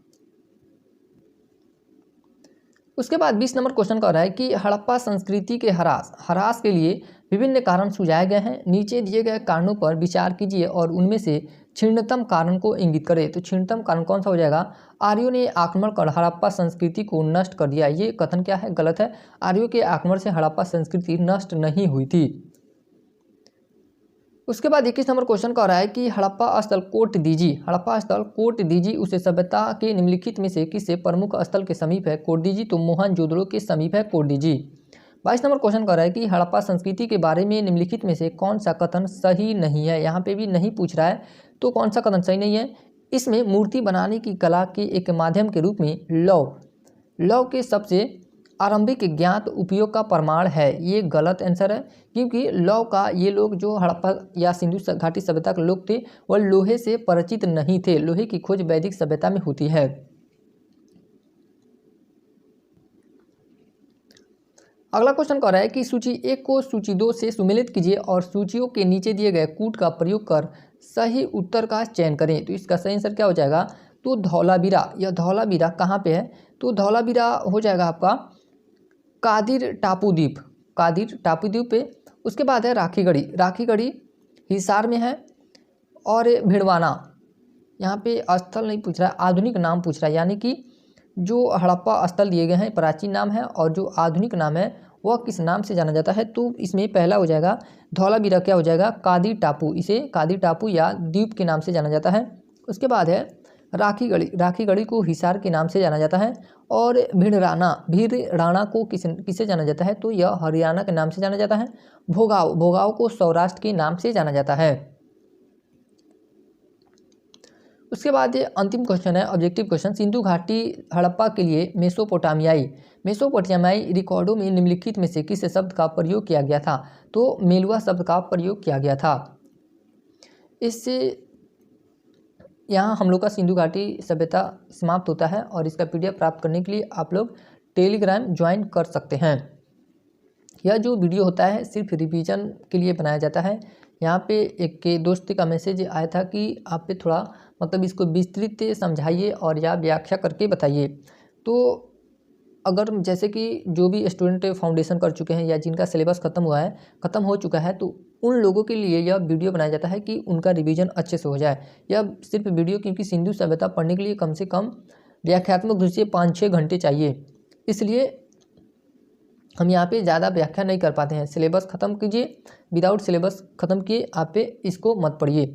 [SPEAKER 1] उसके बाद 20 नंबर क्वेश्चन कह रहा है कि हड़प्पा संस्कृति के ह्रास के लिए विभिन्न कारण सुझाए गए हैं। नीचे दिए गए कारणों पर विचार कीजिए और उनमें से क्षीणतम कारण को इंगित करें। तो क्षीणतम कारण कौन सा हो जाएगा, आर्यों ने आक्रमण कर हड़प्पा संस्कृति को नष्ट कर दिया। ये कथन क्या है, गलत है। आर्यों के आक्रमण से हड़प्पा संस्कृति नष्ट नहीं हुई थी। उसके बाद 21 नंबर क्वेश्चन कह रहा है कि हड़प्पा स्थल कोट दीजी उस सभ्यता के निम्नलिखित में से किस प्रमुख स्थल के समीप है। कोटदीजी तो मोहनजोदड़ो के समीप है कोटदीजी। 22 नंबर क्वेश्चन कह रहा है कि हड़प्पा संस्कृति के बारे में निम्नलिखित में से कौन सा कथन सही नहीं है। यहाँ पे भी नहीं पूछ रहा है, तो कौन सा कथन सही नहीं है। इसमें मूर्ति बनाने की कला के एक माध्यम के रूप में लौ के सबसे आरंभिक ज्ञात उपयोग का प्रमाण है। ये गलत आंसर है, क्योंकि लौ का ये लोग जो हड़प्पा या सिंधु घाटी सभ्यता के लोग थे वह लोहे से परिचित नहीं थे। लोहे की खोज वैदिक सभ्यता में होती है। अगला क्वेश्चन कह रहा है कि सूची 1 को सूची 2 से सुमेलित कीजिए और सूचियों के नीचे दिए गए कूट का प्रयोग कर सही उत्तर का चयन करें। तो इसका सही आंसर क्या हो जाएगा, तो धौलावीरा। यह धौलावीरा कहाँ पे है, तो धौलावीरा हो जाएगा आपका कादिर टापू द्वीप पे। उसके बाद है राखीगढ़ी हिसार में है। और भिड़वाना, यहाँ पे स्थल नहीं पूछ रहा है, आधुनिक नाम पूछ रहा है। यानी कि जो हड़प्पा स्थल दिए गए हैं प्राचीन नाम है और जो आधुनिक नाम है वह किस नाम से जाना जाता है। तो इसमें पहला हो जाएगा धौलावीरा, क्या हो जाएगा, कादिर टापू। इसे कादिर टापू या द्वीप के नाम से जाना जाता है। उसके बाद है राखीगढ़ी को हिसार के नाम से जाना जाता है। और भिड़राना को किसे जाना जाता है, तो यह हरियाणा के नाम से जाना जाता है। भोगाव को सौराष्ट्र के नाम से जाना जाता है। उसके बाद ये अंतिम क्वेश्चन है, ऑब्जेक्टिव क्वेश्चन। सिंधु घाटी हड़प्पा के लिए मेसोपोटामियाई रिकॉर्डों में निम्नलिखित में से किस शब्द का प्रयोग किया गया था। तो मेलुआ शब्द का प्रयोग किया गया था। इससे यहाँ हम लोग का सिंधु घाटी सभ्यता समाप्त होता है। और इसका PDF प्राप्त करने के लिए आप लोग टेलीग्राम ज्वाइन कर सकते हैं। यह जो वीडियो होता है सिर्फ रिवीजन के लिए बनाया जाता है। यहाँ पे एक के दोस्त का मैसेज आया था कि आप पे थोड़ा मतलब इसको विस्तृत समझाइए और या व्याख्या करके बताइए। तो अगर जैसे कि जो भी स्टूडेंट फाउंडेशन कर चुके हैं या जिनका सिलेबस ख़त्म हो चुका है तो उन लोगों के लिए यह वीडियो बनाया जाता है कि उनका रिवीजन अच्छे से हो जाए। यह सिर्फ वीडियो, क्योंकि सिंधु सभ्यता पढ़ने के लिए कम से कम व्याख्यात्मक रूप से 5-6 घंटे चाहिए, इसलिए हम यहाँ पे ज़्यादा व्याख्या नहीं कर पाते हैं। सिलेबस ख़त्म कीजिए, विदाउट सिलेबस ख़त्म किए आप पे इसको मत पढ़िए।